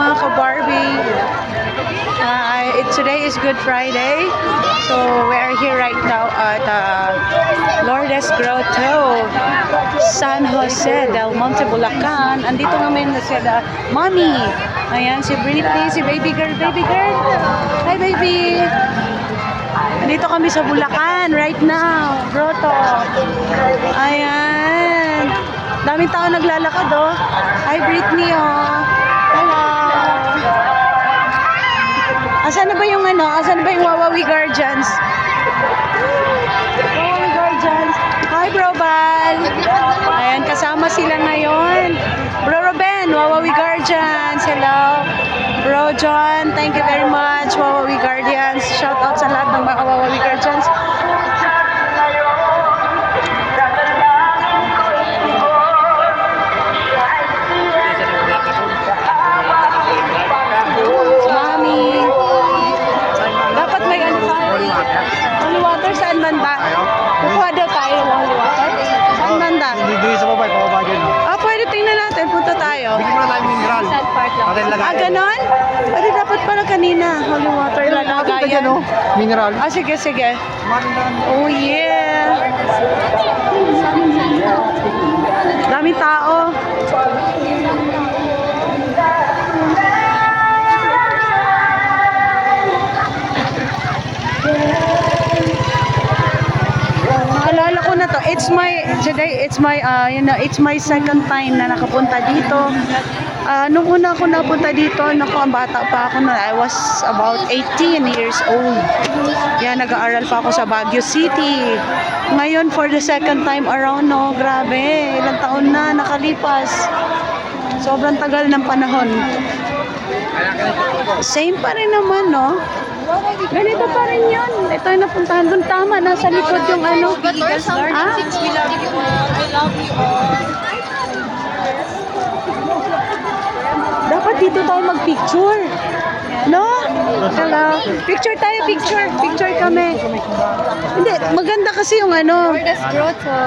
mga ka-Barbie. Today is Good Friday. So we are here right now at Lourdes Grotto, San Jose del Monte, Bulacan. Andito namin na siya Mommy. Ayan, si Britney, si baby girl. Baby girl! Hi, baby! Andito kami sa Bulacan right now. Grotto. Ayan. Daming tao naglalakad, oh. Hi, Britney, oh. Hello. Asan na ba yung Asan na ba yung Wawawi Guardians? Wawawi Guardians. Hi, Bro Bal. Ayan, kasama sila ngayon. Bro Ruben, Wawawi Guardians. Hello. Bro John, thank you very much. Wawawi Guardians. Shout out sa lahat ng mga Wawawi Guardians. Holy water, saan banda? Kukuha daw tayo ng holy water. Saan banda? Hindi sa baba, pababa dyan. Pwede tingnan natin. Punta tayo. Bigyan mo na tayo mineral. Ganon? Pwede dapat pala kanina. Holy water lalagayan. Mineral. Sige, sige. Oh, yeah. Dami tao. Naalala ko na to. It's my second time na nakapunta dito. Nung una ako napunta dito, ang bata pa ako na, I was about 18 years old. Yan, nag-aaral pa ako sa Baguio City. Ngayon, for the second time around, no, grabe, ilang taon na nakalipas. Sobrang tagal ng panahon. Same pa rin naman, no? Ganito pa rin yun. Ito yung napuntahan doon. Tama, nasa likod yung Since we love you all, I love you all. Dapat dito tayo mag-picture. No? Hello. Picture tayo, picture. Picture kami. Hindi, maganda kasi yung Lourdes Grotto.